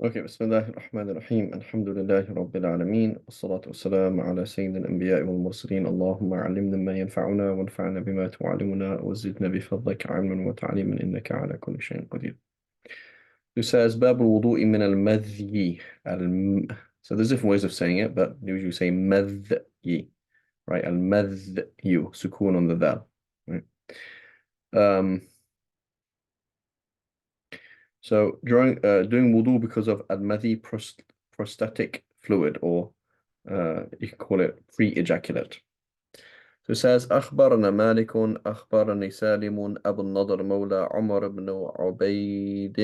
Okay, بسم الله الرحمن الرحيم الحمد لله رب العالمين والصلاة والسلام على سيد الأنبياء والمرسلين اللهم علمنا ما ينفعنا وانفعنا بما تعلمنا وزدنا بفضلك علما وتعليما إنك على كل شيء قدير. It says باب الوضوء من المذي. So there's different ways of saying it, but usually say مذي, right? المذي, سكون on the ذال, right? Um, So during doing wudu because of al-madhi prostatic fluid, or you can call it pre-ejaculate. So it says أخبرنا مالك أخبرني سالم أبو النضر مولى عمر بن عبيد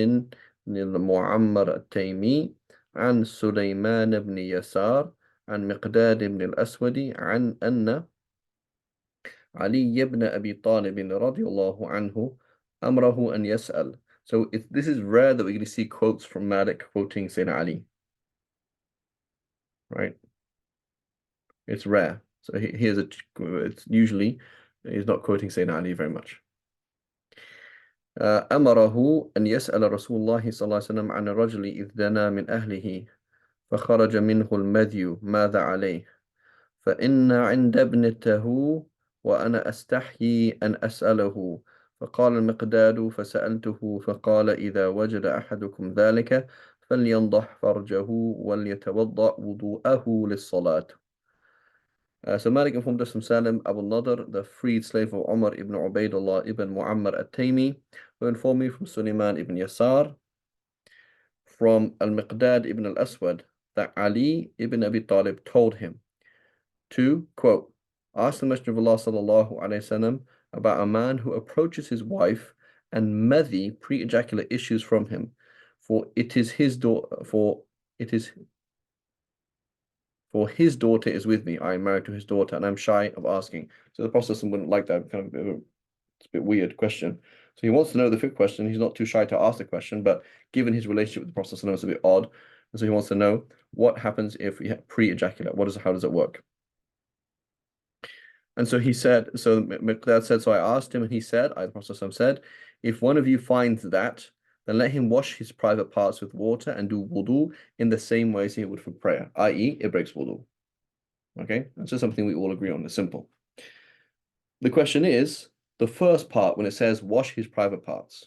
بن المعمر التيمي عن سليمان بن يسار عن مقداد بن الأسود عن أن علي بن أبي طالب رضي الله عنه أمره أن يسأل. So this is rare that we're going to see quotes from Malik quoting Sayyidina Ali, right? It's rare. So here's it's usually he's not quoting Sayyidina Ali very much. أمره أن يسأل رسول الله صلى الله عليه وسلم عن الرجل إذ دنا من أهله فخرج منه المذي ماذا عليه فإن عند ابنته وأنا أستحيي أن أسأله فقال المقداد فسألته فقال إذا وجد أحدكم ذلك فلينضح فرجه وليتوضأ وضوءه للصلاة. So Malik informed us from Salim Abu Nadr, the freed slave of Umar ibn Ubaidullah ibn Muammar at-Taymi, who informed me from Sulaiman ibn Yasar, from Al-Miqdad ibn al-Aswad, that Ali ibn Abi Talib told him to, quote, ask the Messenger of Allah sallallahu alayhi wasallam about a man who approaches his wife and madhi, pre-ejaculate, issues from him, for it is his daughter, for his daughter is with me. I am married to his daughter, and I'm shy of asking. So the Prophet wouldn't like that. Kind of it's a bit weird question. So he wants to know the fifth question. He's not too shy to ask the question, but given his relationship with the Prophet, it's a bit odd. And so he wants to know what happens if we pre-ejaculate. How does it work? And so he said, so Miqdad said, so I asked him, and he said, the Prophet said, if one of you finds that, then let him wash his private parts with water and do wudu in the same way as he would for prayer, i.e., it breaks wudu. Okay, that's just something we all agree on. It's simple. The question is the first part when it says wash his private parts.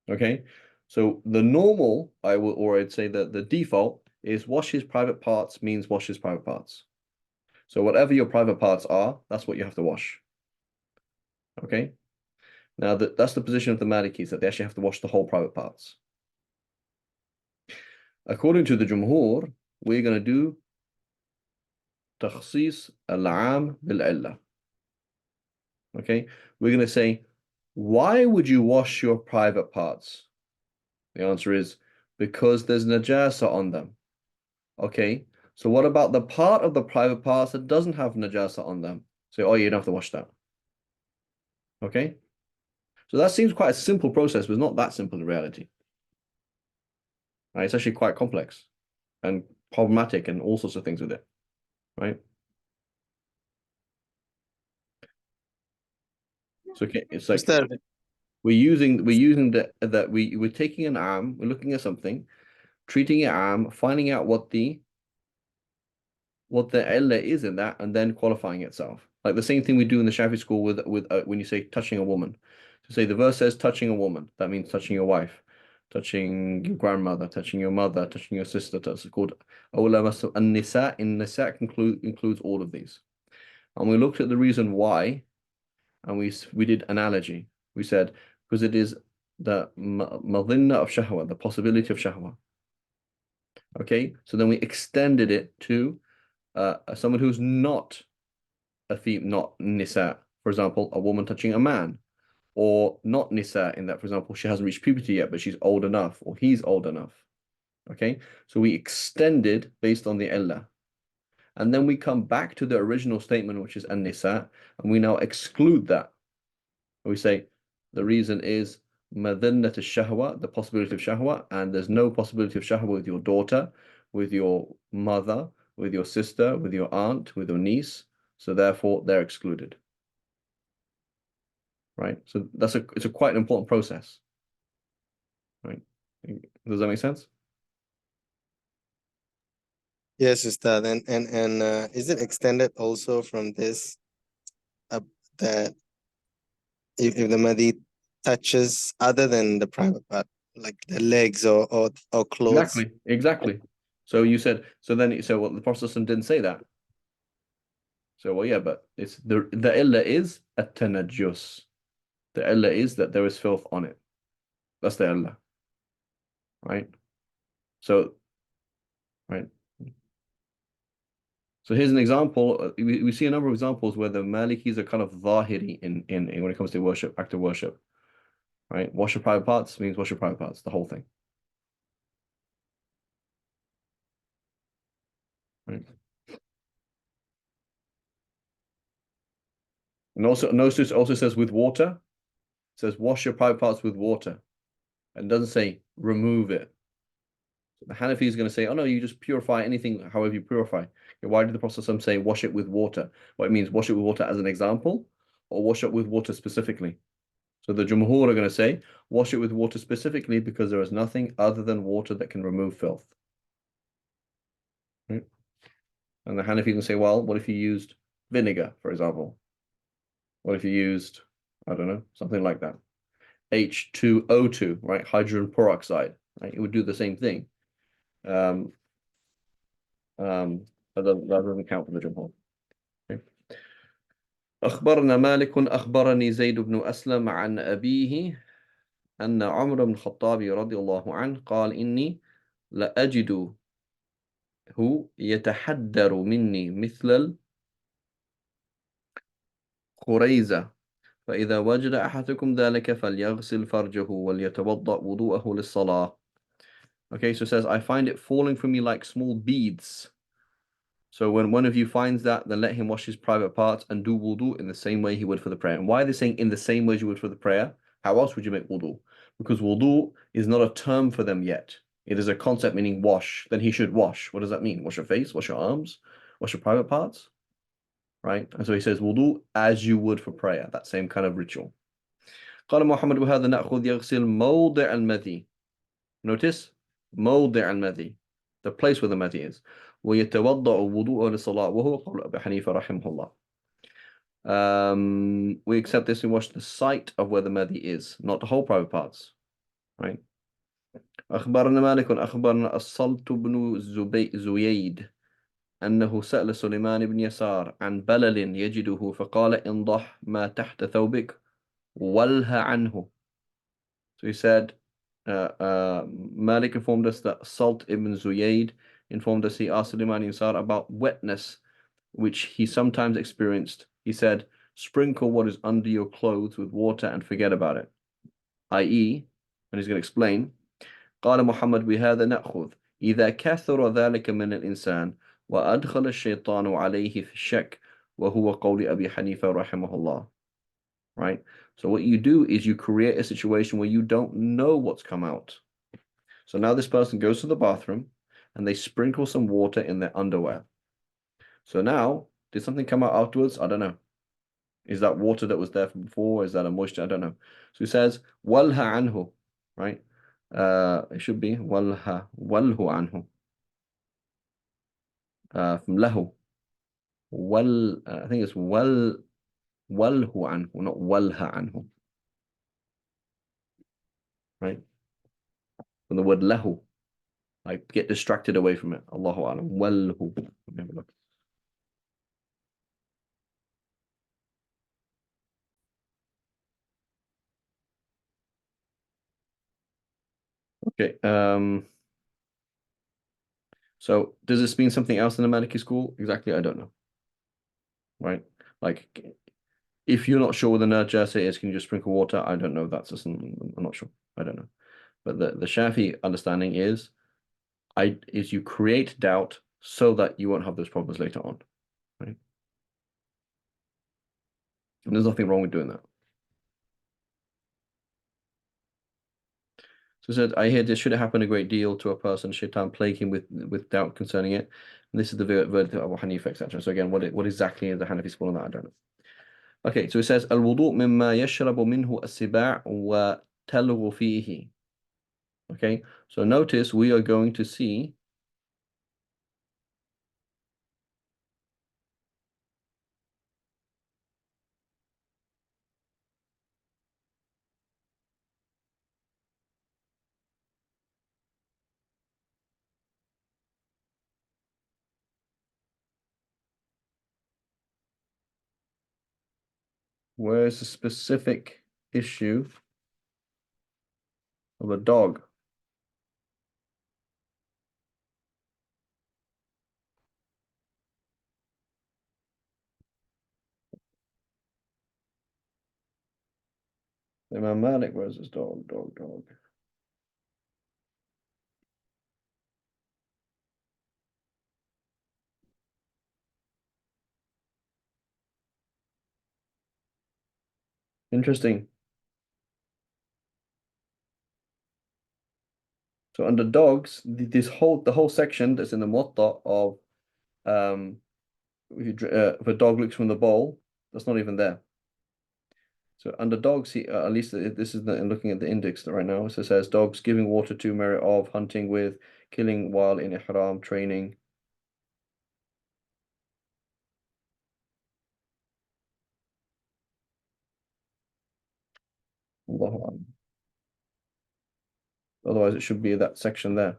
Okay, so the normal, I'd say that the default is wash his private parts means wash his private parts. So whatever your private parts are, that's what you have to wash. Okay. Now that's the position of the Malikis, that they actually have to wash the whole private parts. According to the Jumhur, we're going to do تخصيص العام بالعلة. Okay, we're going to say, why would you wash your private parts? The answer is because there's najasa on them. Okay, so what about the part of the private parts that doesn't have najasa on them? So, oh, you don't have to wash that. Okay, so that seems quite a simple process, but it's not that simple in reality. Right? It's actually quite complex and problematic and all sorts of things with it. Right? It's okay. It's like مستر we're using that we're taking an arm, we're looking at something, treating it arm, finding out what the illah is in that, and then qualifying itself. Like the same thing we do in the Shafi school with when you say touching a woman. So say the verse says touching a woman, that means touching your wife, touching your grandmother, touching your mother, touching your sister. That's called awla masam. And nisa in nisa includes all of these. And we looked at the reason why, and we did analogy. We said because it is the madhinna of shahwa, the possibility of shahwa. Okay, so then we extended it to someone who's not not nisa, for example, a woman touching a man, or not nisa in that, for example, she hasn't reached puberty yet, but she's old enough, or he's old enough. Okay, so we extended based on the illah. And then we come back to the original statement, which is an-nisa, and we now exclude that. We say the reason is madhinnat shahwa, the possibility of shahwa, and there's no possibility of shahwa with your daughter, with your mother, with your sister, with your aunt, with your niece. So therefore, they're excluded. Right? So it's a quite an important process. Right? Does that make sense? Yes, Ustad. And is it extended also from this that if the Mahdi touches other than the private part, like the legs or clothes? Exactly, exactly. So you said, so then, so what the Prophet didn't say that. So, well, yeah, but it's the illah is at-tanajjus. The illah is that there is filth on it. That's the illah, right? So, right. So here's an example. We see a number of examples where the Malikis are kind of zahiri in when it comes to worship, active worship, right? Wash your private parts means wash your private parts, the whole thing, right? And also, notice also says with water, it says wash your private parts with water, and doesn't say remove it. The Hanafi is going to say, oh no, you just purify anything however you purify. Okay, why did the Prophet say wash it with water? What it means, wash it with water as an example, or wash it with water specifically? So the Jumhur are going to say, wash it with water specifically because there is nothing other than water that can remove filth. Right? And the Hanafi can say, well, what if you used vinegar, for example? What if you used, I don't know, something like that? H2O2, right? Hydrogen peroxide, right? It would do the same thing. Um, but that doesn't count for the Jumhur. Okay. أخبرنا مالك أخبرني زيد بن أسلم عن أبيه أن عمر بن الخطاب رضي الله عنه قال إني لأجده يتحدر مني مثل الخريزة فإذا وجد أحدكم ذلك فليغسل فرجه وليتوضأ وضوءه للصلاة. Okay, so it says, I find it falling from me like small beads. So when one of you finds that, then let him wash his private parts and do wudu in the same way he would for the prayer. And why are they saying in the same way you would for the prayer? How else would you make wudu? Because wudu is not a term for them yet. It is a concept meaning wash. Then he should wash. What does that mean? Wash your face, wash your arms, wash your private parts, right? And so he says wudu as you would for prayer, that same kind of ritual. قال محمد وهذا نأخذ يغسل موضع المذي. Notice موضع المذي, the place where the madhi is. ويتوضأ وضوءه للصلاة وهو قول أبي حنيفة رحمه الله. We accept this and wash the site of where the madhi is, not the whole private parts, right? أخبرنا مالك أخبرنا الصلت بن زييد أنه سأل سليمان بن يسار عن بلل يجده فقال انضح ما تحت ثوبك والها عنه. So he said, Malik informed us that Salt ibn Zuyayd informed us he asked Suleiman Yasar about wetness, which he sometimes experienced. He said, sprinkle what is under your clothes with water and forget about it. I.e., and he's going to explain, قال محمد بهذا نأخذ إذا كثر ذلك من الإنسان وأدخل الشيطان عليه في الشك وهو قول أبي حنيفة رحمه الله. Right? So what you do is you create a situation where you don't know what's come out. So now this person goes to the bathroom and they sprinkle some water in their underwear. So now, did something come out afterwards? I don't know. Is that water that was there from before? Is that a moisture? I don't know. So he says, walha anhu, right? It should be walhu anhu, from lahu. I think it's walhu anhu, not walha anhu, right? From the word lahu. Like get distracted away from it. Allahu alam. Walhu. Let me have a look. Okay. So does this mean something else in the Maliki school? Exactly, I don't know. Right? Like if you're not sure what the najasa is, can you just sprinkle water? I don't know. I'm not sure. I don't know. But the Shafi understanding is you create doubt so that you won't have those problems later on. Right? And there's nothing wrong with doing that. So it said, I hear this should have happened a great deal to a person, shaitan plague him with doubt concerning it. And this is the verdict of Abu Hanifa, etc. So again, what exactly is the Hanafi school on that? I don't know. Okay, so it says, الوضوء مما يشرب منه السباع وتلغ فيه. Okay, so notice we are going to see Where's the specific issue of a dog? Imam Malik, where's his dog? Dog, dog. Interesting. So under dogs, the whole section that's in the Muwatta of if a dog looks from the bowl, that's not even there. So under dogs, at least this is looking at the index right now. So it says dogs giving water to merit of hunting with, killing while in ihram, training. Allahu A'lam. Otherwise, it should be that section there.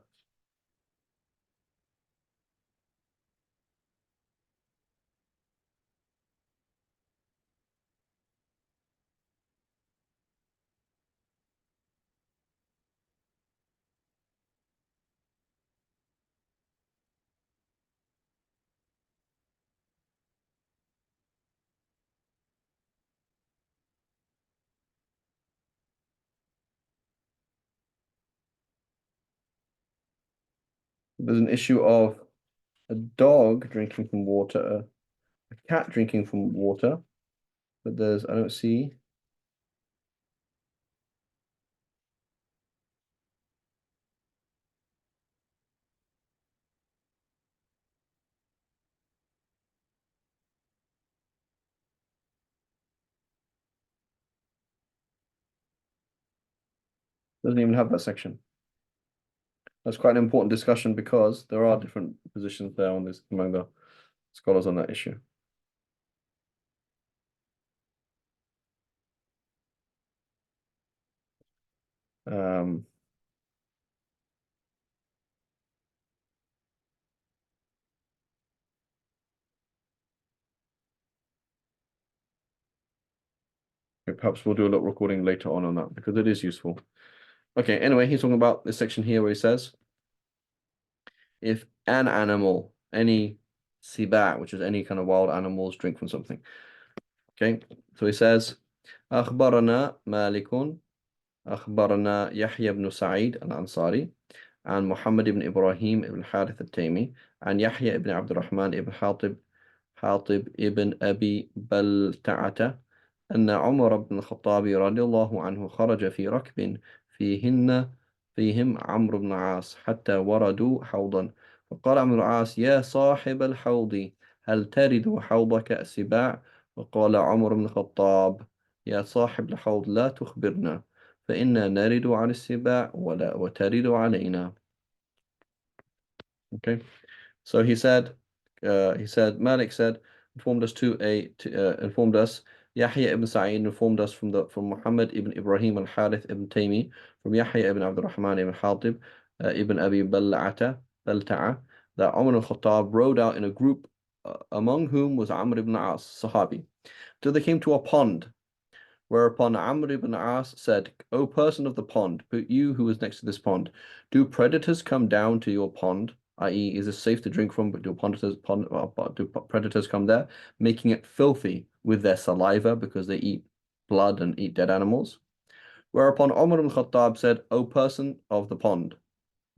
There's an issue of a dog drinking from water, a cat drinking from water, but I don't see, doesn't even have that section. That's quite an important discussion because there are different positions there on this among the scholars on that issue. Um, Perhaps we'll do a little recording later on that because it is useful. Okay, anyway, he's talking about this section here where he says, if an animal, any siba, which is any kind of wild animals, drink from something. Okay, so he says, أخبرنا مالك أخبرنا يحيى بن سعيد الأنصاري عن محمد بن إبراهيم بن الحارث التيمي عن يحيى بن عبد الرحمن بن حاطب ابن أبي بلتعة أن عمر بن الخطاب رضي الله عنه خرج في ركب فيهن فيهم عمرو بن العاص حتى وردوا حوضا فقال عمرو بن العاص يا صاحب الحوض هل ترد حوضك السباع وقال عمر بن الخطاب يا صاحب الحوض لا تخبرنا فإنا نرد عن السباع ولا وترد علينا. Okay. So he said, Malik said, informed us informed us, Yahya ibn Sa'id informed us from Muhammad ibn Ibrahim al-Harith ibn Taymi, from Yahya ibn Abd al-Rahman ibn Hatib, ibn Abi Balta'a, that Umar al-Khattab rode out in a group, among whom was Amr ibn As, Sahabi, till they came to a pond. Whereupon Amr ibn As said, O person of the pond, but you who is next to this pond, do predators come down to your pond? I.e., is it safe to drink from, but do predators come there, making it filthy with their saliva because they eat blood and eat dead animals? Whereupon Umar ibn Khattab said, O person of the pond,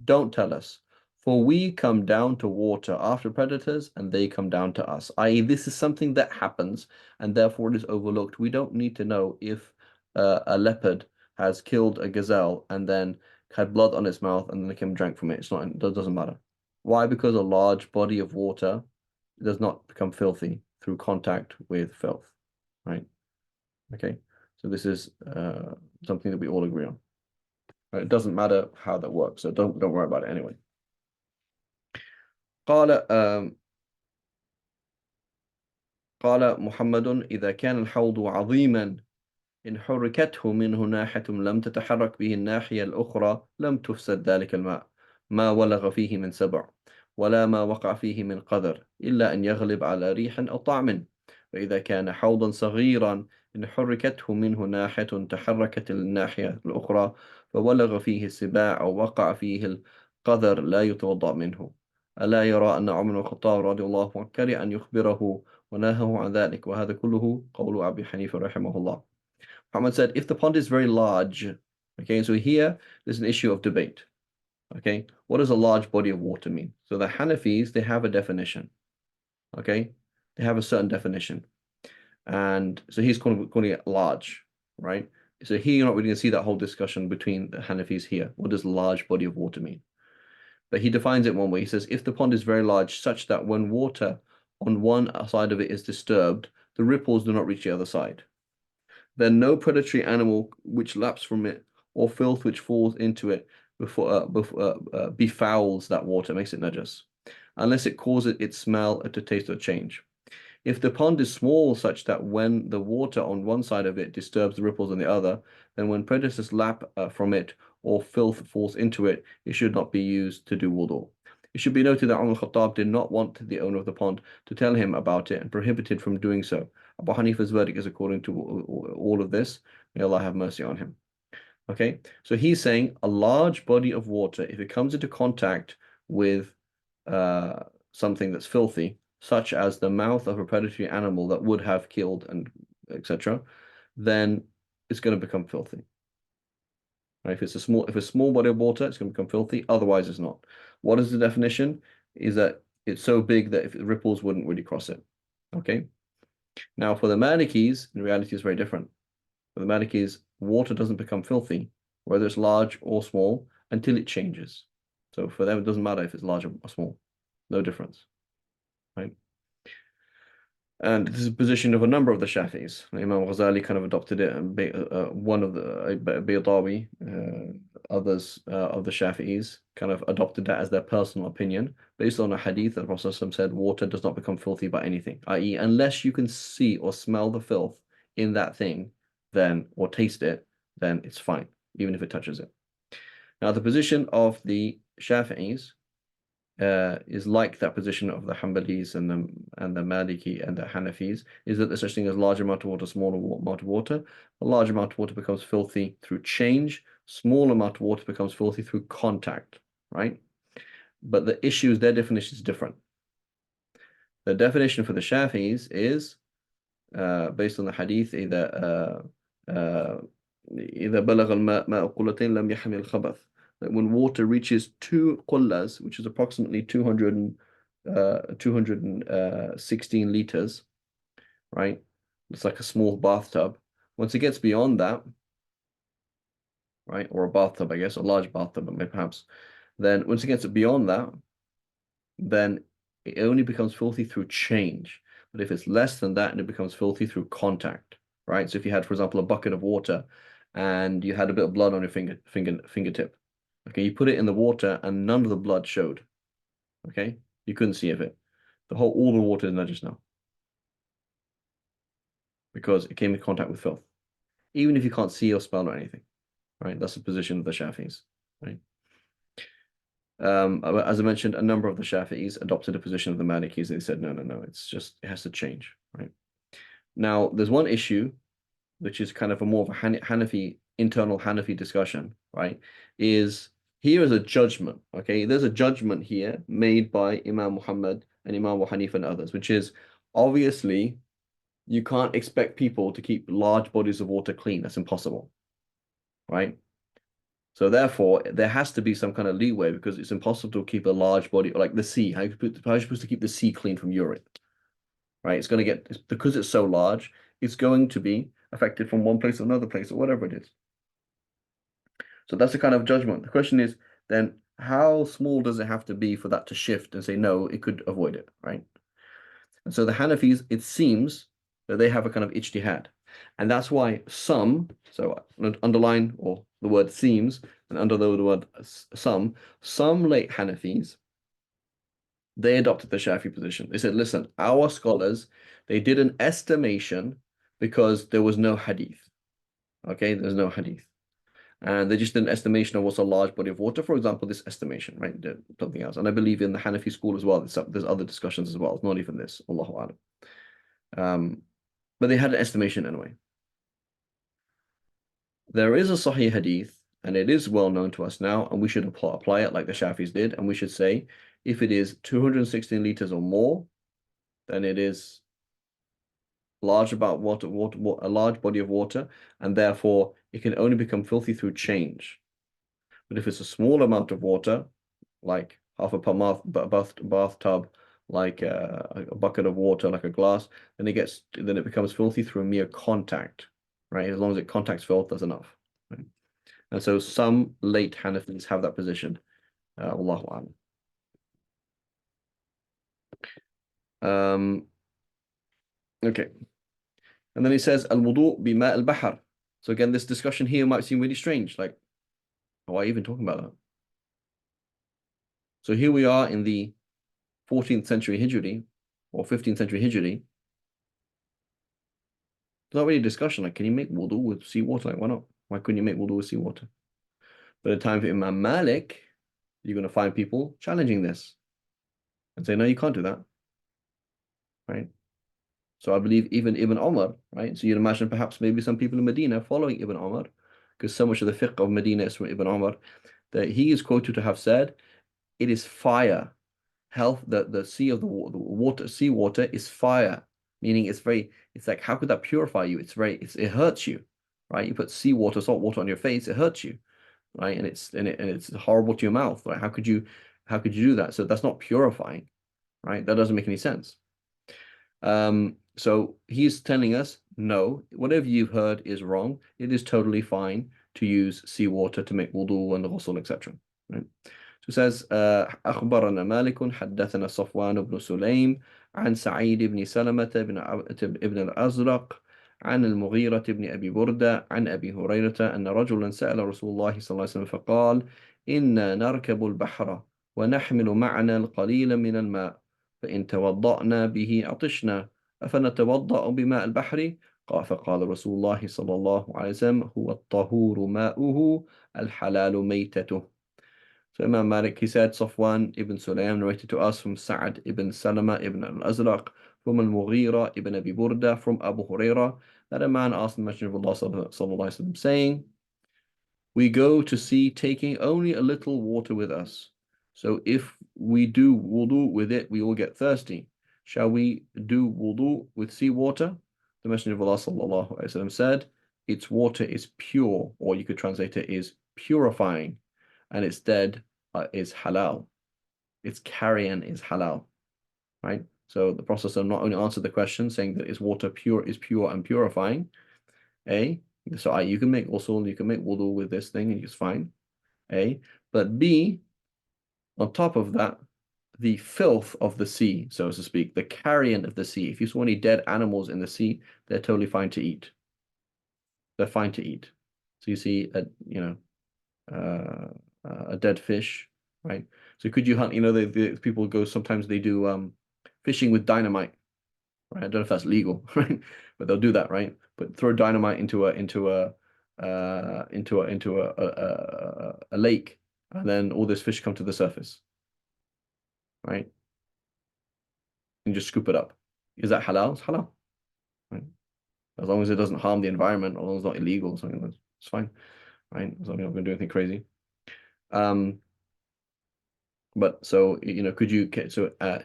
don't tell us, for we come down to water after predators and they come down to us. I.e., this is something that happens and therefore it is overlooked. We don't need to know if a leopard has killed a gazelle and then had blood on its mouth and then it came and drank from it. It doesn't matter. Why? Because a large body of water does not become filthy through contact with filth, right? Okay, so this is something that we all agree on. Right? It doesn't matter how that works, so don't worry about it anyway. قال قال محمد إذا كان الحوض عظيما إن حركته منه ناحية لم تتحرك به الناحية الأخرى لم تفسد ذلك الماء ما ولغ فيه من سبع ولا ما وقع فيه من قذر إلا أن يغلب على ريح أو طعم فإذا كان حوضا صغيرا إن حركته منه ناحية تحركت الناحية الأخرى فولغ فيه السباع أو وقع فيه القذر لا يتوضأ منه. ألا يرى أن عمر بن الخطاب رضي الله عنه كره أن يخبره ونهاه عن ذلك. وهذا كله قول أبي حنيفة رحمه الله. Muhammad said, if the pond is very large, okay, so here there's an issue of debate. Okay, what does a large body of water mean? So the Hanafis, they have a definition. Okay, they have a certain definition. And so he's calling it large, right? So here you're not really going to see that whole discussion between the Hanafis here. What does large body of water mean? But he defines it one way. He says, if the pond is very large, such that when water on one side of it is disturbed, the ripples do not reach the other side, then no predatory animal which laps from it or filth which falls into it befouls that water, makes it najas, unless it causes its smell to taste or change. If the pond is small, such that when the water on one side of it disturbs the ripples on the other, then when predators lap from it or filth falls into it, it should not be used to do wudu. It should be noted that Umar al-Khattab did not want the owner of the pond to tell him about it and prohibited from doing so. Abu Hanifa's verdict is according to all of this. May Allah have mercy on him. Okay, so he's saying a large body of water, if it comes into contact with something that's filthy, such as the mouth of a predatory animal that would have killed and etc., then it's going to become filthy. Right? If it's a small body of water, it's going to become filthy. Otherwise, it's not. What is the definition? Is that it's so big that if the ripples wouldn't really cross it. Okay. Now, for the Malikis, in reality, it's very different. For the Malikis, water doesn't become filthy, whether it's large or small, until it changes. So for them, it doesn't matter if it's large or small. No difference. Right? And this is a position of a number of the Shafis. Imam Ghazali kind of adopted it, and one of the Baydawi, others of the Shafi'is kind of adopted that as their personal opinion based on a hadith that the Prophet said water does not become filthy by anything, i.e., unless you can see or smell the filth in that thing, then or taste it, then it's fine, even if it touches it. Now, the position of the Shafi'is is like that position of the Hanbalis and the Maliki and the Hanafis, is that there's such thing as large amount of water, small amount of water. A large amount of water becomes filthy through change. Small amount of water becomes filthy through contact, right? But the issue is their definition is different. The definition for the Shafis is based on the hadith إذا بلغ الماء ماء قلتين لم يحمل الخبث, that when water reaches 2 qullas, which is approximately 216 liters, right? It's like a small bathtub. Once it gets beyond that, right, or a bathtub, I guess, a large bathtub, but perhaps, then once it gets beyond that, then it only becomes filthy through change. But if it's less than that, and it becomes filthy through contact, right? So if you had, for example, a bucket of water and you had a bit of blood on your fingertip, okay, you put it in the water and none of the blood showed, okay? You couldn't see of it. All the water is najis now because it came in contact with filth, even if you can't see or smell or anything, right? That's the position of the Shafis, right? As I mentioned, a number of the Shafi'is adopted a position of the Malikis. They said, no, it has to change, right? Now, there's one issue, which is kind of a more of a Hanafi, internal Hanafi discussion, right? Here is a judgment, okay? There's a judgment here made by Imam Muhammad and Imam Abu Hanifa and others, which is obviously you can't expect people to keep large bodies of water clean. That's impossible, right? So therefore, there has to be some kind of leeway because it's impossible to keep a large body like the sea. How are you supposed to keep the sea clean from urine? Right? It's going to get because it's so large, it's going to be affected from one place to another place or whatever it is. So that's the kind of judgment. The question is then how small does it have to be for that to shift and say no, it could avoid it, right? And so the Hanafis, it seems that they have a kind of ijtihad. And that's why so underline or the word seems, and under the word some late Hanafis, they adopted the Shafi position. They said, listen, our scholars, they did an estimation because there was no hadith. Okay, there's no hadith. And they just did an estimation of what's a large body of water. For example, this estimation, right? Something else. And I believe in the Hanafi school as well, there's other discussions as well. It's not even this. Allahu A'lam. But they had an estimation anyway. There is a Sahih hadith, and it is well known to us now, and we should apply it like the Shafis did, and we should say if it is 216 liters or more, then it is large about a large body of water, and therefore it can only become filthy through change. But if it's a small amount of water, like half a bathtub, like a bucket of water, like a glass, then it becomes filthy through mere contact, right? As long as it contacts filth, that's enough. Right? And so some late Hanafis have that position. Allahu a'lam. Okay. And then he says, Al-wudu bima al-bahr. So again, this discussion here might seem really strange. Like, why are you even talking about that? So here we are in the 14th century Hijri or 15th century Hijri. There's not really a discussion. Like, can you make wudu with seawater? Like, why not? Why couldn't you make wudu with seawater? But at the time of Imam Malik, you're going to find people challenging this and say, no, you can't do that. Right? So I believe even Ibn Umar, right? So you'd imagine perhaps maybe some people in Medina following Ibn Umar, because so much of the fiqh of Medina is from Ibn Umar, that he is quoted to have said, it is fire. Health, the sea of the water, seawater is fire, meaning it's like, how could that purify you? It hurts you, right? You put seawater, salt water on your face, it hurts you, right? And it's horrible to your mouth, right? How could you do that? So that's not purifying, right? That doesn't make any sense. So he's telling us, no, whatever you've heard is wrong. It is totally fine to use seawater to make wudu and ghusl, etc. Right? So it says, أخبرنا مالك حدثنا صفوان بن سليم عن سعيد بن سلمة بن الأزرق عن المغيرة بن أبي بردة عن أبي هريرة أن رجلا سأل رسول الله صلى الله عليه وسلم فقال إنا نركب البحر ونحمل معنا القليل من الماء فإن توضأنا به عطشنا أفنتوضأ بماء البحر فقال رسول الله صلى الله عليه وسلم هو الطهور ماؤه الحلال ميتته. So Imam Malik, he said, Safwan ibn Sulaym narrated to us from Sa'ad ibn Salama ibn al-Azraq, from al-Mughira ibn Abi Burda, from Abu Huraira, that a man asked the Messenger of Allah sallallahu alaihi wasallam, saying, we go to sea taking only a little water with us. So if we do wudu with it, we will get thirsty. Shall we do wudu with seawater? The Messenger of Allah sallallahu alaihi wasallam said, its water is pure, or you could translate it is purifying, and its dead is halal. Its carrion is halal, right? So the Prophet not only answered the question saying that its water is pure and purifying, A, so you can make you can make wudu with this thing and it's fine, A, but B, on top of that, the filth of the sea, so to speak, the carrion of the sea. If you saw any dead animals in the sea, they're totally fine to eat. They're fine to eat. So you see a dead fish, right? So could you hunt? The people go sometimes they do fishing with dynamite, right? I don't know if that's legal, right? But they'll do that, right? But throw dynamite into a lake, and then all this fish come to the surface, right? And just scoop it up. Is that halal? It's halal, right? As long as it doesn't harm the environment, as long as it's not illegal, something that's it's fine, right? As long as you're not going to do anything crazy. But so could you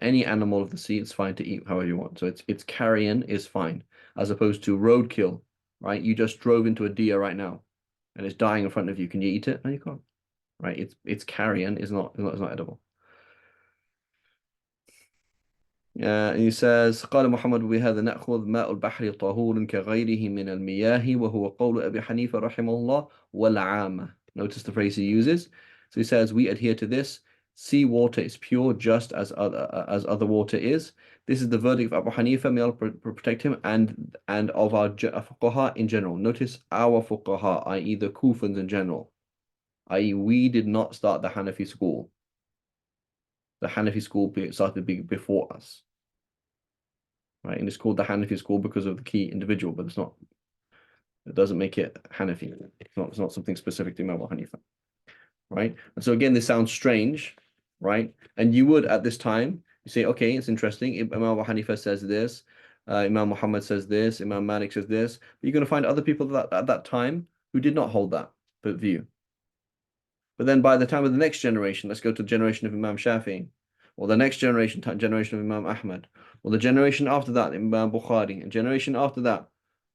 any animal of the sea, it's fine to eat however you want. So its carrion is fine, as opposed to roadkill, right? You just drove into a deer right now, and it's dying in front of you. Can you eat it? No, you can't, right? Its carrion is not edible. And he says قال محمد بهذا نأخذ ماء البحر طهور كغيره من المياه وهو قول أبي حنيفة رحمه الله والعامة. Notice the phrase he uses. So he says we adhere to this. Sea water is pure just as other water is. This is the verdict of Abu Hanifa, may Allah protect him, and of our fuqaha in general. Notice our fuqaha, i.e. the Kufans in general, i.e. we did not start the Hanafi school. The Hanafi school started before us, right? And it's called the Hanafi school because of the key individual, but it doesn't make it Hanafi. It's not something specific to Imam Abu Hanifa, right? And so again, this sounds strange, right? And you would at this time, you say, okay, it's interesting. Imam Abu Hanifa says this, Imam Muhammad says this, Imam Malik says this. But you're going to find other people at that time who did not hold that view. But then by the time of the next generation, let's go to the generation of Imam Shafi'i, or the next generation of Imam Ahmad, or the generation after that, Imam Bukhari, and generation after that,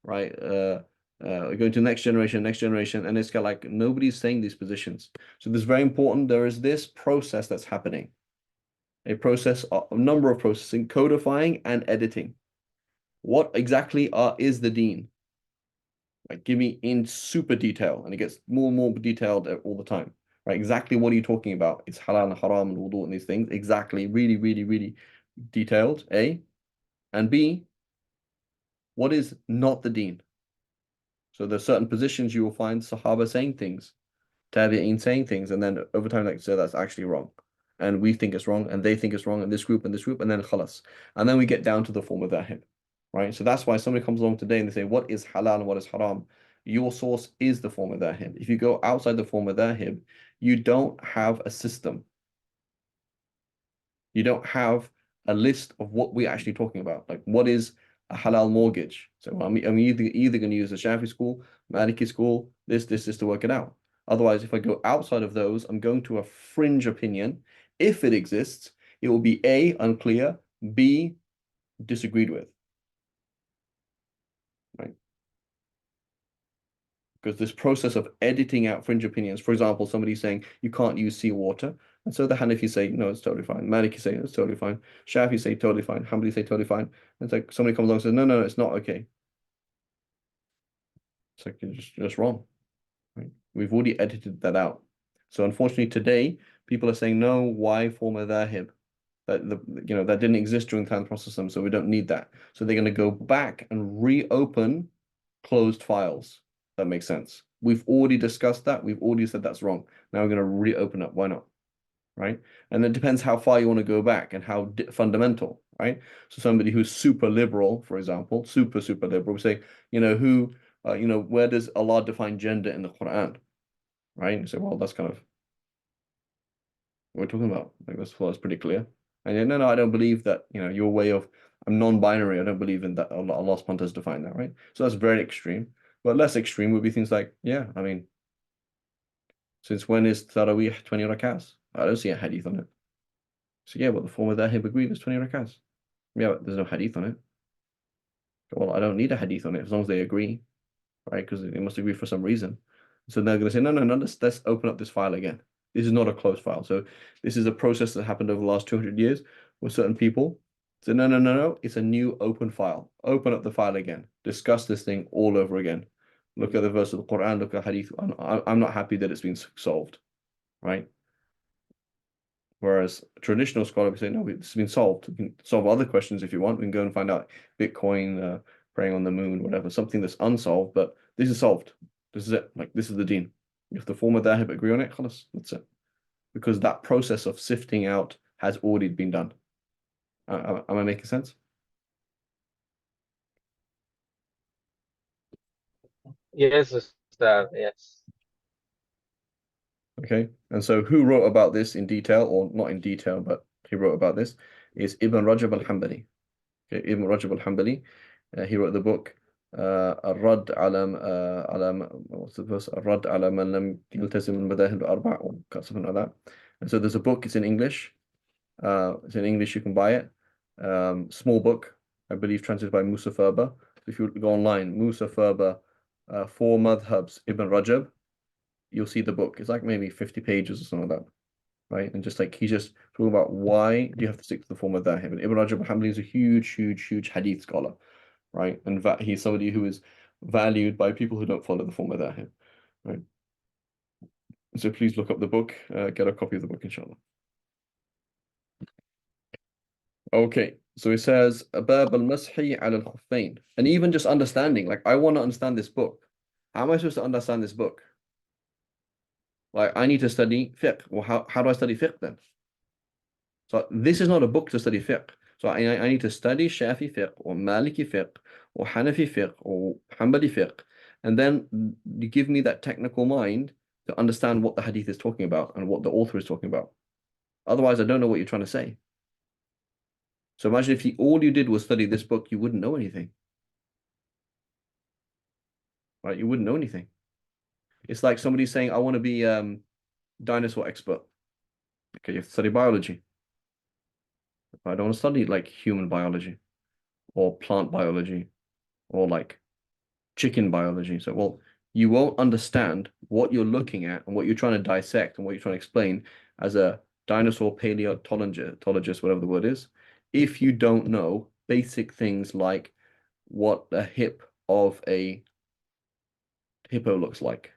right? Going to the next generation, and it's got like nobody's saying these positions. So this is very important. There is this process that's happening, a process, a number of processing, codifying and editing. What exactly is the deen? Like, give me in super detail, and it gets more and more detailed all the time. Right? Exactly what are you talking about? It's halal and haram and wudu and these things. Exactly, really, really, really detailed. A and B, what is not the deen? So there's certain positions you will find Sahaba saying things, Tabi'een saying things, and then over time, like so that's actually wrong. And we think it's wrong, and they think it's wrong, and this group, and then khalas. And then we get down to the form of dhahib, right? So that's why somebody comes along today and they say, what is halal and what is haram? Your source is the form of dhahib. If you go outside the form of dhahib, you don't have a system. You don't have a list of what we're actually talking about. Like, what is a halal mortgage? So I'm either going to use the Shafi school, Maliki school, this to work it out. Otherwise, if I go outside of those, I'm going to a fringe opinion. If it exists, it will be A, unclear, B, disagreed with, right? Because this process of editing out fringe opinions, for example, somebody saying you can't use seawater, and so the Hanafi say no, it's totally fine. Maliki say it's totally fine. Shafi say totally fine. Hanbali say totally fine. And it's like somebody comes along and says no, it's not okay. It's like you're just wrong, right? We've already edited that out. So unfortunately today people are saying no. Why form a dhahib? That didn't exist during the time of the Prophet, so we don't need that. So they're going to go back and reopen closed files. That makes sense. We've already discussed that. We've already said that's wrong. Now we're going to reopen up. Why not? Right? And it depends how far you want to go back and how fundamental, right? So somebody who's super liberal, for example, super liberal, we say, where does Allah define gender in the Quran? Right? You say, well, that's kind of what we're talking about. Like that's pretty clear. And no, I don't believe that, your way of I'm non-binary. I don't believe in that. Allah subhanahu wa ta'ala has defined that, right? So that's very extreme. But less extreme would be things like, yeah, I mean, since when is Taraweeh 20 rakats? I don't see a hadith on it. So yeah, but the form of Dhahib agreed is 20 rakats. Yeah, but there's no hadith on it. Well, I don't need a hadith on it as long as they agree, right? Because they must agree for some reason. So they're going to say, no, let's open up this file again. This is not a closed file. So this is a process that happened over the last 200 years with certain people. So no, it's a new open file. Open up the file again. Discuss this thing all over again. Look at the verse of the Quran, look at hadith. I'm not happy that it's been solved, right? Whereas a traditional scholar would say, no, it's been solved. We can solve other questions if you want. We can go and find out Bitcoin, praying on the moon, whatever, something that's unsolved, but this is solved. This is it. Like, this is the deen. If the former dhahib agree on it, khalas, that's it. Because that process of sifting out has already been done. Am I making sense? Yes, Ustad, yes. Okay. And so who wrote about this in detail, or not in detail, but he wrote about this, is Ibn Rajab al-Hanbali. Okay, Ibn Rajab al-Hanbali. He wrote the book الرد على what's the verse الرد على من لم يلتزم المذاهب الأربع or something like that. And so there's a book. It's in English. It's in English. You can buy it. Small book, I believe, translated by Musa Ferber. So if you go online, Musa Ferber, Four Madhabs Ibn Rajab, you'll see the book. It's like maybe 50 pages or something like that, right? And just like he's just talking about why do you have to stick to the form of Dhahib. And Ibn Rajab al-Hanbali is a huge hadith scholar, right? And he's somebody who is valued by people who don't follow the form of Dhahib, right? So please look up the book, get a copy of the book, inshallah. Okay, so it says Bab al-Mashi ala al-Khuffain. And even just understanding, like I want to understand this book. How am I supposed to understand this book? Like I need to study fiqh. Well, how do I study fiqh then? So this is not a book to study fiqh. So I need to study Shafi fiqh or Maliki fiqh or Hanafi fiqh or Hanbali fiqh. And then you give me that technical mind to understand what the hadith is talking about and what the author is talking about. Otherwise, I don't know what you're trying to say. So imagine if all you did was study this book, you wouldn't know anything. Right? You wouldn't know anything. It's like somebody saying, I want to be dinosaur expert. Okay, you have to study biology. I don't want to study like human biology or plant biology or like chicken biology. So, well, you won't understand what you're looking at and what you're trying to dissect and what you're trying to explain as a dinosaur paleontologist, whatever the word is, if you don't know basic things like what the hip of a hippo looks like.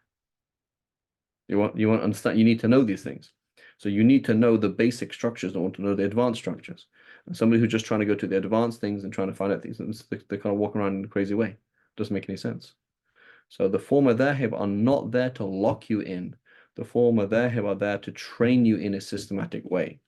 You want to understand, you need to know these things. So you need to know the basic structures in order to know the advanced structures. And somebody who's just trying to go to the advanced things and trying to find out things, they're kind of walking around in a crazy way. Doesn't make any sense. So the former dhahib are not there to lock you in. The former dhahib are there to train you in a systematic way.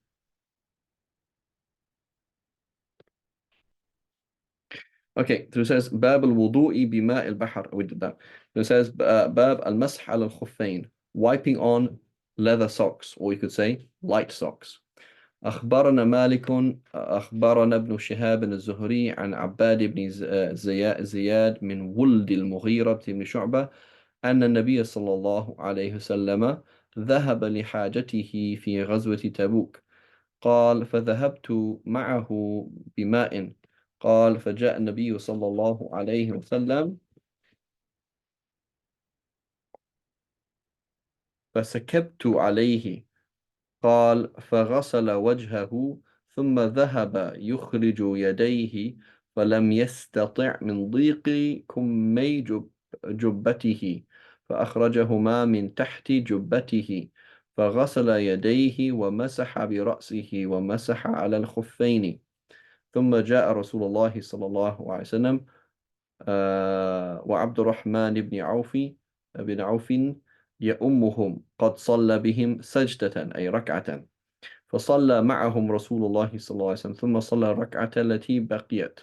Okay, so it says باب الوضوء بماء البحر. We did that. So it says باب المسح على الخفين, wiping on leather socks, or you could say light socks. أخبرنا مالك أخبرنا ابن شهاب الزهري عن عباد بن زياد من ولد المغيرة بن شعبة أن النبي صلى الله عليه وسلم ذهب لحاجته في غزوة تبوك. قال فذهبت معه بماء. قال فجاء النبي صلى الله عليه وسلم فسكبت عليه. قال فغسل وجهه ثم ذهب يخرج يديه فلم يستطع من ضيق كمي جبته فأخرجهما من تحت جبته فغسل يديه ومسح برأسه ومسح على الخفين. ثم جاء رسول الله صلى الله عليه وسلم وعبد الرحمن بن عوف يؤمهم قد صلى بهم سجدة أي ركعة. فصلى معهم رسول الله صلى الله عليه وسلم ثم صلى الركعة التي بقيت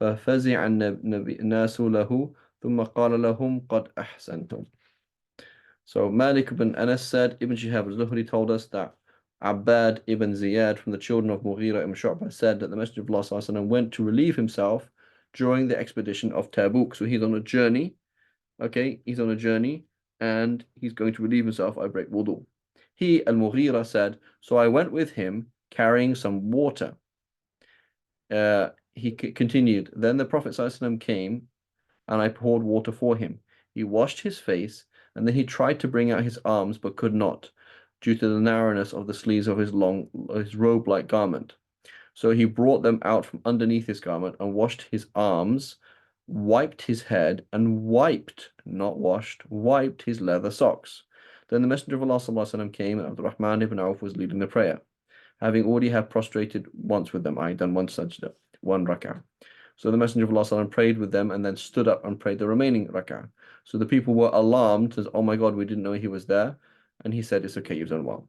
ففزع الناس له ثم قال لهم قد أحسنتم. So Malik ibn Anas said, Ibn Shihab al-Zuhri told us that Abbad ibn Ziyad from the children of Mughira ibn Shu'bah said that the Messenger of Allah sallallahu alaihi wasallam went to relieve himself during the expedition of Tabuk. So he's on a journey, okay? He's on a journey and he's going to relieve himself. I break wudu. He, Al-Mughira, said, so I went with him carrying some water. He continued, then the Prophet ﷺ came and I poured water for him. He washed his face and then he tried to bring out his arms but could not due to the narrowness of the sleeves of his robe-like garment. So he brought them out from underneath his garment and washed his arms, wiped his head, and not washed, wiped his leather socks. Then the Messenger of Allah ﷺ came, and Abdurrahman ibn Auf was leading the prayer, having already had prostrated once with them. I had done one sajda, one rak'ah. So the Messenger of Allah ﷺ prayed with them and then stood up and prayed the remaining rak'ah. So the people were alarmed, says, oh my God, we didn't know he was there. And he said, it's okay, you've done well.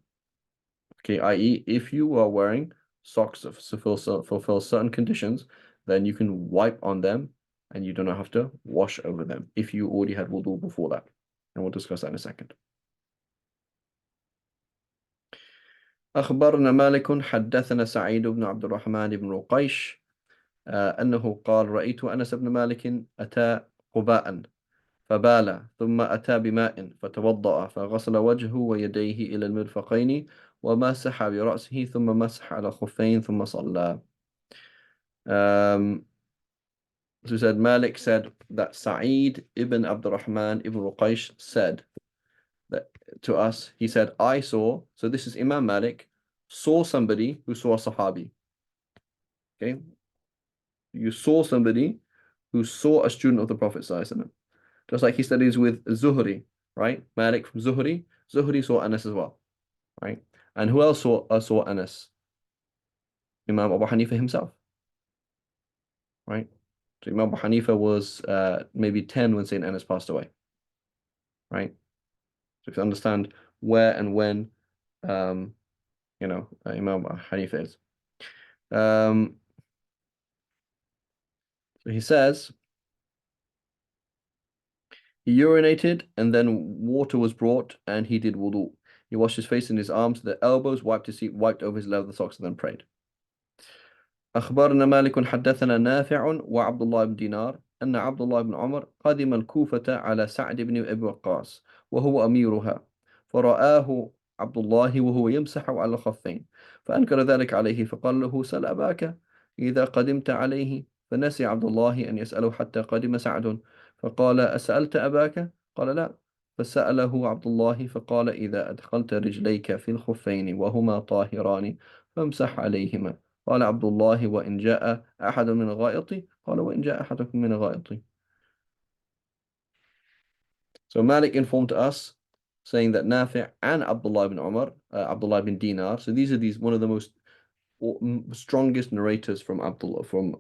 Okay, i.e., if you are wearing socks that fulfill certain conditions, then you can wipe on them and you do not have to wash over them if you already had wudu before that. And we'll discuss that in a second. أخبرنا مالك حدثنا سعيد بن عبد الرحمن بن رقيش أنه قال رأيت أنس بن مالك أتى قباء فبال ثم أتى بماء فتوضأ فغسل وجهه ويديه إلى المرفقين ومسح برأسه ثم مسح على الخفين ثم صلى. So said Malik said that Sa'id ibn Abdurrahman ibn Ruqaysh said that to us, he said, I saw, so this is Imam Malik, saw somebody who saw a Sahabi. Okay? You saw somebody who saw a student of the Prophet ﷺ. Just like he studies with Zuhri, right? Malik from Zuhri. Zuhri saw Anas as well, right? And who else saw Anas? Imam Abu Hanifa himself, right? So Imam Abu Hanifa was maybe 10 when Saint Anas passed away, right? So to understand where and when, Imam Abu Hanifa is. So he says, he urinated and then water was brought and he did wudu. He washed his face and his arms to the elbows, wiped his feet, wiped over his leather socks and then prayed. أخبرنا مالك حدثنا نافع وعبد الله بن دينار أن عبد الله بن عمر قدم الكوفة على سعد بن أبي وقاص وهو أميرها، فرآه عبد الله وهو يمسح على الخفين، فأنكر ذلك عليه، فقال له: سل أباك إذا قدمت عليه. فنسي عبد الله أن يسأله حتى قدم سعد، فقال: أسألت أباك؟ قال: لا. فسأله عبد الله فقال: إذا أدخلت رجليك في الخفين وهما طاهران فامسح عليهما. قال عبد الله: وإن جاء أحد من الغائط؟ قال: وإن جاء أحد من الغائط. So Malik informed us, saying that Nafi' and Abdullah ibn Umar, Abdullah ibn Dinar. So these one of the most strongest narrators from Abdullah from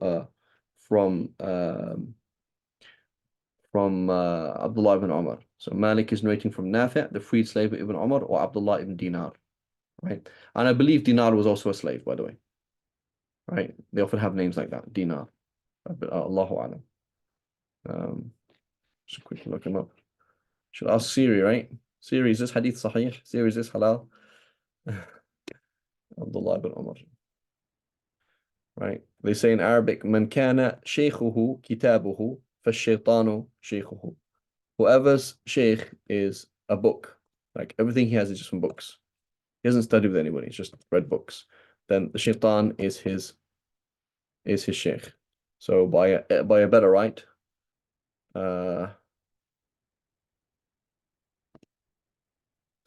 Abdullah ibn Umar. So Malik is narrating from Nafi', the freed slave ibn Umar, or Abdullah ibn Dinar, right? And I believe Dinar was also a slave, by the way, right? They often have names like that, Dinar. Allahu Alam. Just quickly look him up. Should ask Siri, right? Siri, is this hadith sahih? Siri, is this halal? Abdullah ibn Umar. Right? They say in Arabic, Man kana shaykhuhu kitabuhu, fashaytanu shaykhuhu. Whoever's shaykh is a book, like everything he has is just from books. He hasn't studied with anybody, he's just read books. Then the shaitan is his shaykh. So by a better right,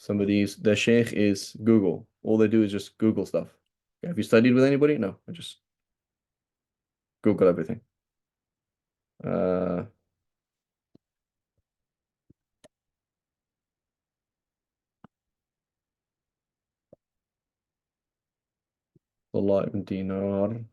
their sheikh is Google. All they do is just Google stuff. Have you studied with anybody? No, I just Google everything. Abdullah ibn Dinar.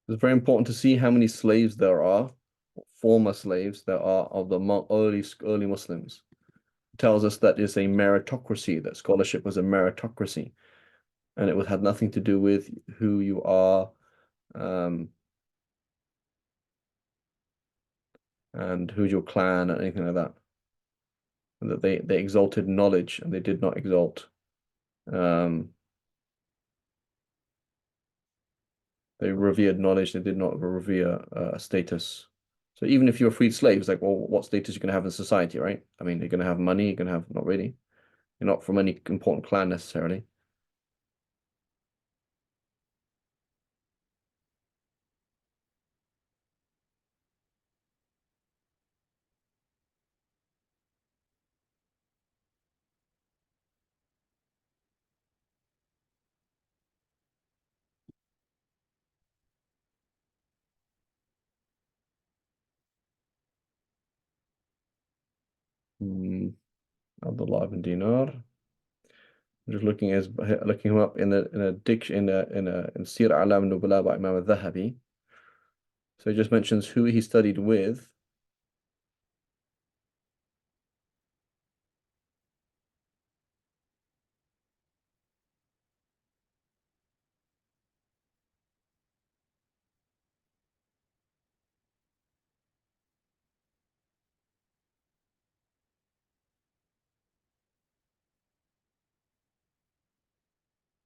It's very important to see how many slaves there are, former slaves there are of the early Muslims. It tells us that it's a meritocracy, that scholarship was a meritocracy, and it had nothing to do with who you are, and who's your clan, and anything like that. And that they exalted knowledge and they did not exalt they revered knowledge, they did not revere status. So even if you're a freed slave, it's like, well, what status you're going to have in society, right? I mean, you're going to have money, you're going to have, not really. You're not from any important clan necessarily. Abdullah ibn Dinar. I'm just looking him up in a diction in Sir A'lam Nubala by Imam al-Dhahabi. So he just mentions who he studied with.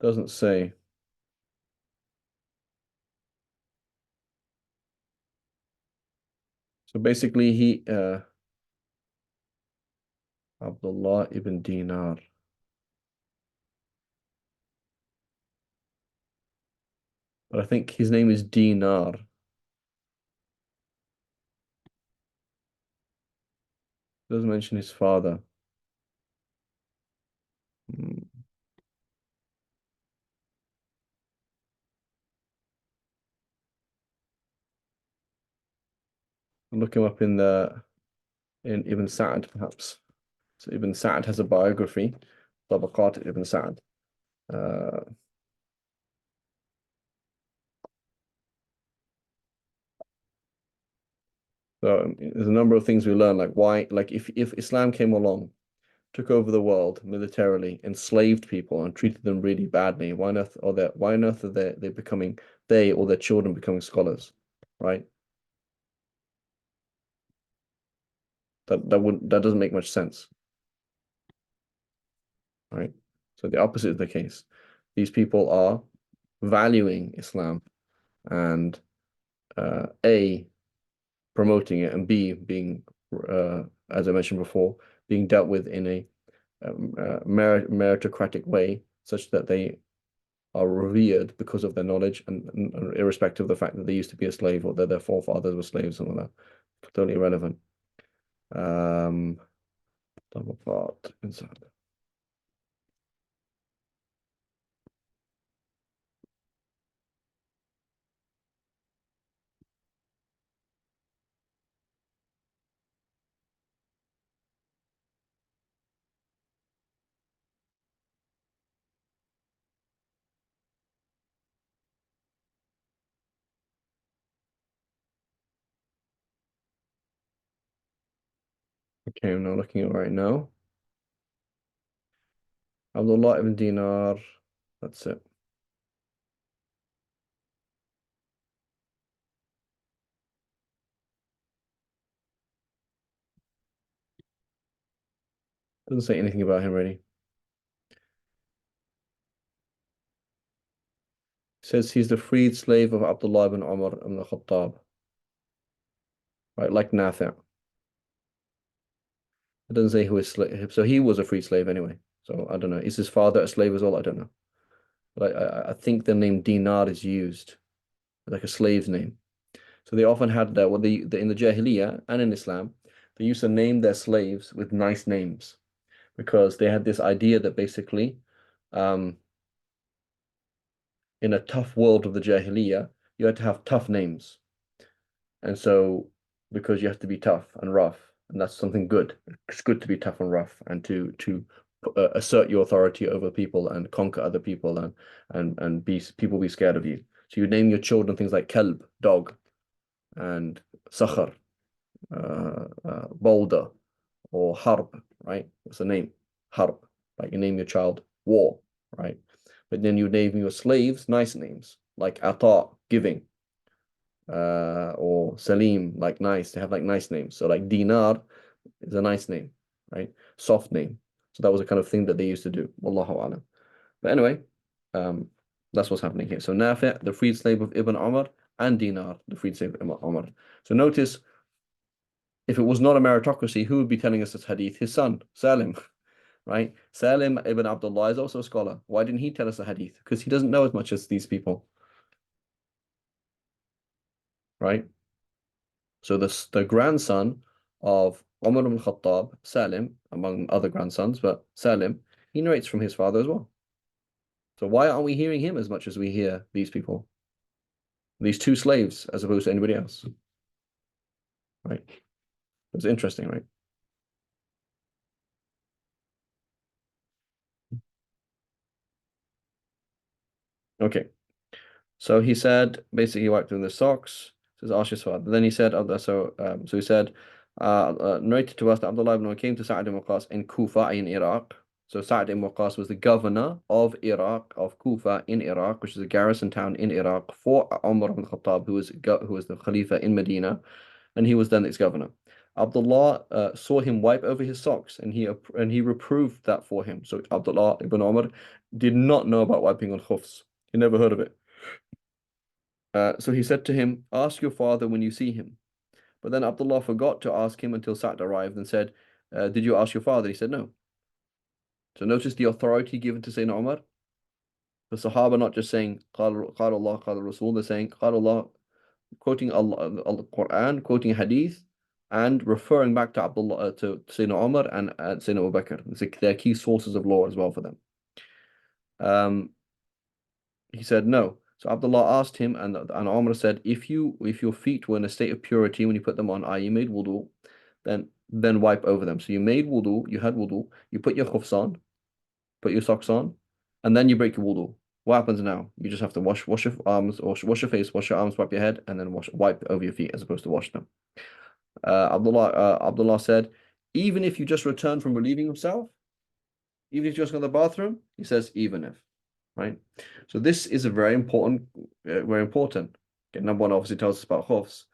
Doesn't say. So basically Abdullah ibn Dinar. But I think his name is Dinar. Doesn't mention his father. Look him up in Ibn Sa'd, perhaps. So Ibn Sa'd has a biography, Tabaqat Ibn Sa'd. So there's a number of things we learn, like why, like if Islam came along, took over the world militarily, enslaved people, and treated them really badly, why on earth are they becoming they or their children becoming scholars, right? That doesn't make much sense, right? So the opposite is the case. These people are valuing Islam and A, promoting it, and B, being as I mentioned before, being dealt with in a meritocratic way, such that they are revered because of their knowledge and irrespective of the fact that they used to be a slave or that their forefathers were slaves and all that. Totally irrelevant. Um, double part inside. Okay, I'm now looking at it right now. Abdullah ibn Dinar. That's it. Doesn't say anything about him really. It says he's the freed slave of Abdullah ibn Umar ibn Khattab. Right, like Nafi'. It doesn't say who his slave. So he was a free slave anyway. So I don't know. Is his father a slave as well? I don't know. But I think the name Dinar is used like a slave's name. So they often had that. Well, in the Jahiliyyah and in Islam, they used to name their slaves with nice names because they had this idea that basically, um, in a tough world of the Jahiliyyah, you had to have tough names. And so, because you have to be tough and rough, and that's something good. It's good to be tough and rough and to assert your authority over people and conquer other people and be people be scared of you. So you name your children things like Kalb, dog, and Sakhar, Boulder, or Harb, right? What's the name? Harb. Like you name your child War, right? But then you name your slaves nice names like Ata, giving, or Salim, like nice. They have like nice names. So like Dinar is a nice name, right? Soft name. So that was a kind of thing that they used to do. Wallahu alam. But anyway, um, that's what's happening here. So Nafi', the freed slave of Ibn Umar, and Dinar, the freed slave of Ibn Umar. So notice, if it was not a meritocracy, who would be telling us this hadith? His son, Salim, right? Salim ibn Abdullah is also a scholar. Why didn't he tell us the hadith? Because he doesn't know as much as these people, right? So the grandson of Umar ibn Khattab, Salim, among other grandsons, but Salim, he narrates from his father as well. So why aren't we hearing him as much as we hear these people? These two slaves, as opposed to anybody else, right? It's interesting, right? Okay. So he said, basically, he wiped in the socks. Says Ash's father. Then he said, so he said, narrated to us that Abdullah ibn Umar came to Sa'd ibn Waqqas in Kufa in Iraq. So Sa'd ibn Waqqas was the governor of Iraq, of Kufa in Iraq, which is a garrison town in Iraq for Umar ibn Khattab, who was the Khalifa in Medina, and he was then its governor. Abdullah saw him wipe over his socks, and he reproved that for him. So Abdullah ibn Umar did not know about wiping on khufs. He never heard of it. So he said to him, ask your father when you see him. But then Abdullah forgot to ask him until Sa'd arrived and said, did you ask your father? He said, no. So notice the authority given to Sayyidina Umar. The Sahaba not just saying, قال Allah, قال Rasul, they're saying, قال Allah, quoting Allah, Quran, quoting Hadith, and referring back to Abdullah, to Sayyidina Umar and Sayyidina Abu Bakr. They're key sources of law as well for them. He said no. So Abdullah asked him, and Umar said, if your feet were in a state of purity when you put them on, i.e. you made wudu, then wipe over them. So you made wudu, you had wudu, you put your khufs on, put your socks on, and then you break your wudu. What happens now? You just have to wash your arms, or wash your face, wash your arms, wipe your head, and then wipe over your feet as opposed to wash them. Abdullah said, even if you just return from relieving himself, even if you just go to the bathroom, he says, even if, right? So this is a very important, very important. Okay, number one obviously tells us about khufs.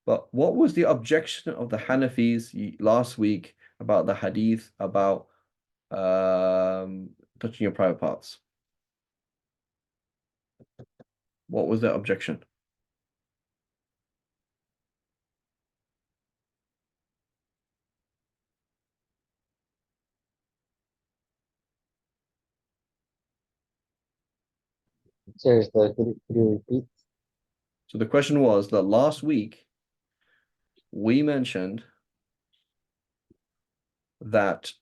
But what was the objection of the Hanafis last week about the hadith about touching your private parts? What was their objection? Seriously, could you repeat? So the question was that last week we mentioned that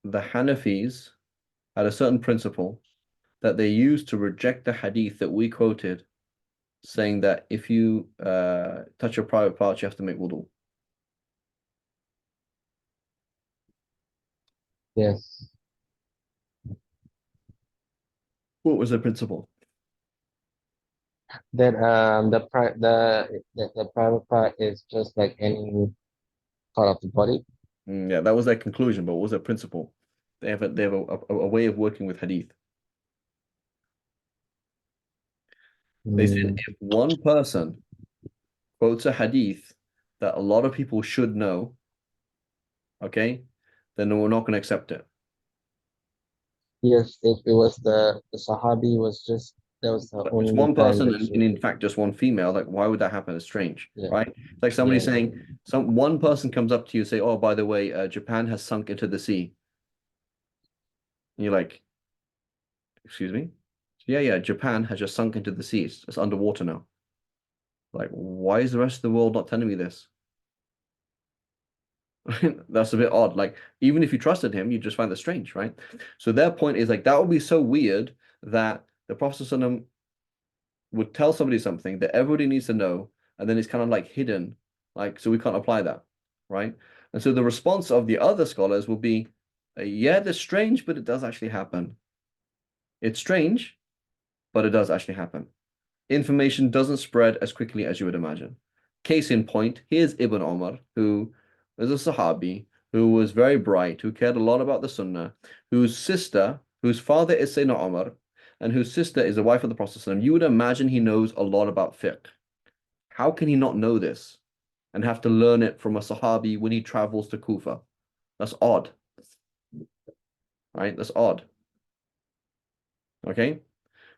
the Hanafis had a certain principle that they used to reject the hadith that we quoted, saying that if you touch your private parts, you have to make wudu. Yes. What was the principle? That the private part is just like any part of the body. Yeah, that was their conclusion, but what was their principle? They have a way of working with hadith. They said Mm, if one person quotes a hadith that a lot of people should know, okay, then we're not going to accept it. yes, if it was the Sahabi was just that was the But just only one time person that and in fact just one female, like why would that happen? It's strange, yeah, right? It's like somebody yeah, saying one person comes up to you and say, "Oh, by the way, Japan has sunk into the sea." And you're like, "Excuse me?" Yeah, yeah, Japan has just sunk into the sea. It's underwater now. Like, why is the rest of the world not telling me this? That's a bit odd. Like, even if you trusted him, you just find that strange, right? So their point is like that would be so weird that the Prophet ﷺ would tell somebody something that everybody needs to know, and then it's kind of like hidden, like so we can't apply that, right? And so the response of the other scholars will be, yeah, that's strange, but it does actually happen. It's strange, but it does actually happen. Information doesn't spread as quickly as you would imagine. Case in point, here's Ibn Omar, who is a Sahabi, who was very bright, who cared a lot about the Sunnah, whose father is Sayyidina Omar, and whose sister is the wife of the Prophet. You would imagine he knows a lot about fiqh. How can he not know this and have to learn it from a Sahabi when he travels to Kufa? That's odd, right? That's odd. Okay?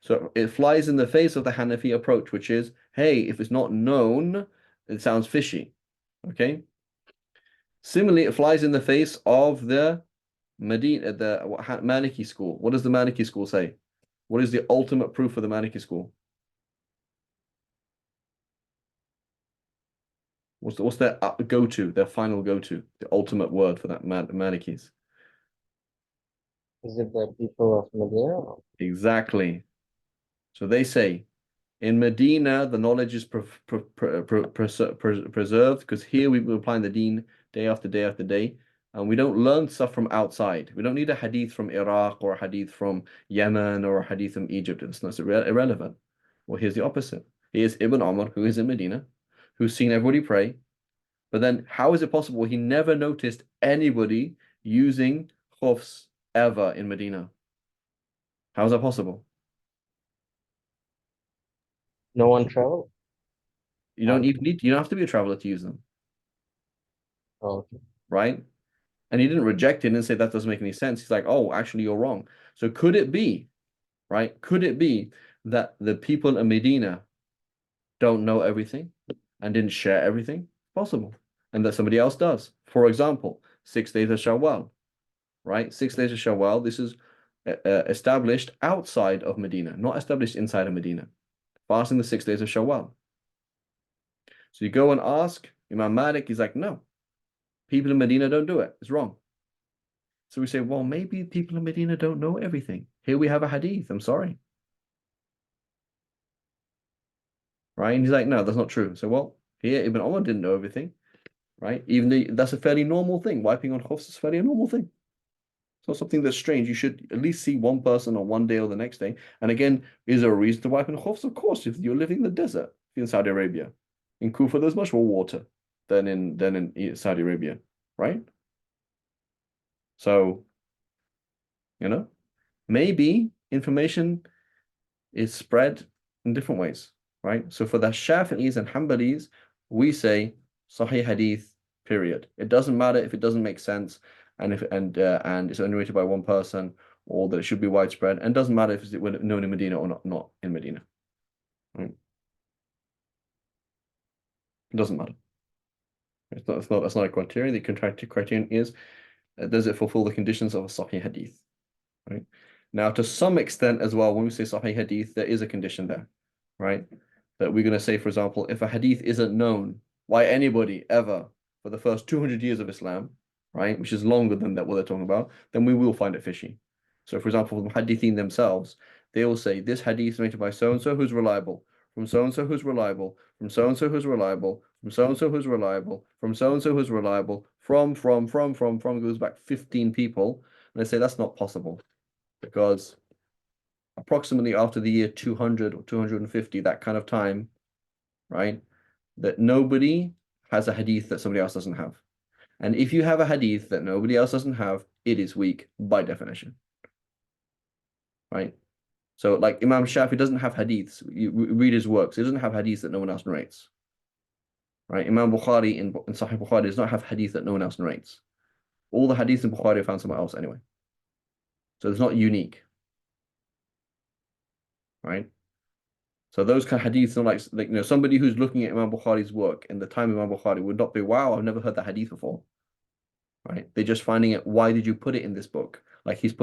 So it flies in the face of the Hanafi approach, which is, hey, if it's not known, it sounds fishy. Okay? Similarly, it flies in the face of the Maliki school. What does the Maliki school say? What is the ultimate proof for the Maliki school? What's their go-to, their final go-to, the ultimate word for that Malikis? is it the people of Medina? Exactly. So they say in Medina, the knowledge is preserved because here we're applying the deen day after day after day, and we don't learn stuff from outside. We don't need a hadith from Iraq or a hadith from Yemen or a hadith from Egypt. It's not irrelevant. Well, here's the opposite. Here's Ibn Umar, who is in Medina, who's seen everybody pray. But then, how is it possible he never noticed anybody using khufs ever in Medina? How is that possible? No one traveled? You don't have to be a traveler to use them, Oh, okay. right? And he didn't reject it and say that doesn't make any sense. He's like, oh, actually, you're wrong. So could it be, right? Could it be that the people in Medina don't know everything and didn't share everything? Possible. And that somebody else does. For example, 6 days of Shawwal, right? 6 days of Shawwal, this is established outside of Medina, not established inside of Medina. Fasting the 6 days of Shawwal. So you go and ask Imam Malik, he's like, no, people in Medina don't do it. It's wrong. So we say, well, maybe people in Medina don't know everything. Here we have a hadith. I'm sorry. Right? And he's like, no, that's not true. So, well, here Ibn Umar didn't know everything, right? Even though that's a fairly normal thing. Wiping on khufs is fairly a normal thing. It's not something that's strange. You should at least see one person on one day or the next day. And again, is there a reason to wipe on khufs? Of course, if you're living in the desert, if you're in Saudi Arabia. In Kufa, there's much more water than in Saudi Arabia, right? So, maybe information is spread in different ways, right? So for the Shafi'is and Hanbalis, we say Sahih Hadith, period. It doesn't matter if it doesn't make sense and it's only rated by one person or that it should be widespread, and it doesn't matter if it's known in Medina or not in Medina, right? It doesn't matter. That's not a criterion. The contracted criterion is does it fulfill the conditions of a Sahih Hadith, right? Now, to some extent as well, when we say Sahih Hadith, there is a condition there, right? That we're going to say, for example, if a hadith isn't known by anybody ever for the first 200 years of Islam, right, which is longer than that what they're talking about, then we will find it fishy. So, for example, the muhaddithin themselves, they will say this hadith is rated by so and so who's reliable, from so and so who's reliable, from so and so who's reliable, from so and so who's reliable, from so and so who's reliable, from goes back 15 people, and they say that's not possible because approximately after the year 200 or 250, that kind of time, right, that nobody has a hadith that somebody else doesn't have. And if you have a hadith that nobody else doesn't have, it is weak by definition, right? So like Imam Shafi doesn't have hadiths. You read his works. He doesn't have hadiths that no one else narrates, right? Imam Bukhari in Sahih Bukhari does not have hadith that no one else narrates. All the hadiths in Bukhari are found somewhere else anyway. So it's not unique, right? So those kind of hadiths are like somebody who's looking at Imam Bukhari's work in the time of Imam Bukhari would not be, wow, I've never heard that hadith before. Right? They're just finding it, why did you put it in this book? Like he's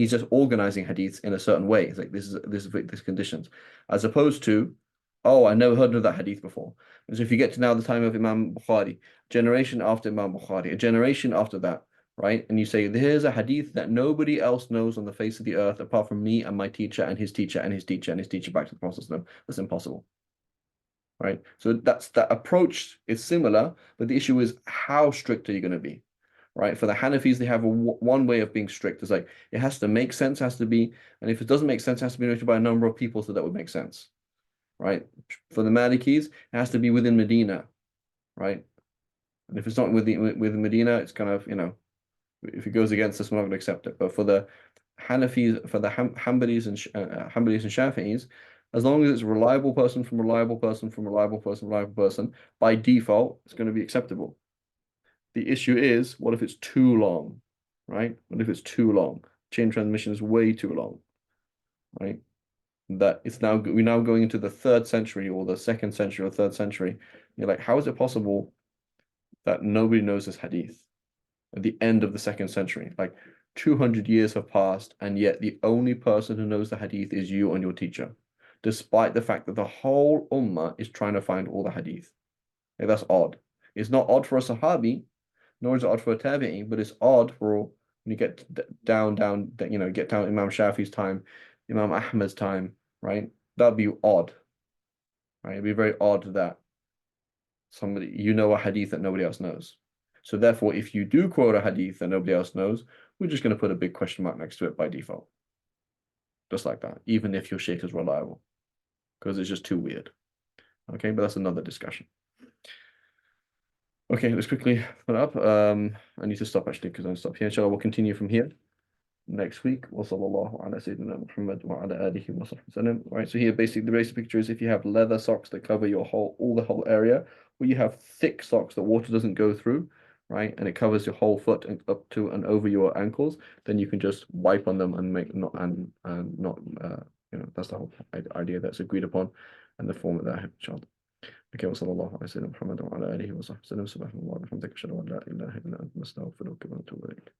just organizing hadiths in a certain way. It's like this conditions. As opposed to, oh, I never heard of that hadith before. And so if you get to now the time of Imam Bukhari, generation after Imam Bukhari, a generation after that, right? And you say, here's a hadith that nobody else knows on the face of the earth apart from me and my teacher and his teacher and his teacher and his teacher back to the Prophet. That's impossible. Right? So that approach is similar, but the issue is how strict are you going to be? Right? For the Hanafis, they have one way of being strict. It's like it has to make sense, has to be, and if it doesn't make sense, it has to be noted by a number of people so that would make sense. Right? For the Malikis, it has to be within Medina, right? And if it's not within Medina, it's kind of, if it goes against us, we're not going to accept it. But for the Hanafis, for the Hanbalis and Shafi'is, as long as it's a reliable person from reliable person from reliable person, reliable person, by default, it's going to be acceptable. The issue is, what if it's too long, right? What if it's too long? Chain transmission is way too long, right? We're now going into the 3rd century or the 2nd century or 3rd century. You're like, how is it possible that nobody knows this hadith at the end of the 2nd century? Like 200 years have passed, and yet the only person who knows the hadith is you and your teacher, despite the fact that the whole ummah is trying to find all the hadith. Like, that's odd. It's not odd for a Sahabi, nor is it odd for a Tabi'i, but it's odd for when you get down, get down Imam Shafi's time, Imam Ahmad's time, right? That'd be odd, right? It'd be very odd that you know a hadith that nobody else knows. So therefore, if you do quote a hadith that nobody else knows, we're just going to put a big question mark next to it by default. Just like that, even if your sheikh is reliable, because it's just too weird. Okay, but that's another discussion. Okay, let's quickly put up. I need to stop actually because I stop here. Inshallah, we'll continue from here next week. Wa sallallahu ala sayyidina Muhammad wa ala alihi wa sallam. Right, so here basically the basic picture is if you have leather socks that cover the whole area, or you have thick socks that water doesn't go through, right, and it covers your whole foot and up to and over your ankles, then you can just wipe on them and make not that's the whole idea that's agreed upon and the form of that inshallah. Okay, وصلى الله على سيدنا محمد وعلى آله وصحبه وسلم سبحان الله وبحمدك أشهد أن لا إله إلا أنت نستغفرك ونتوب إليك.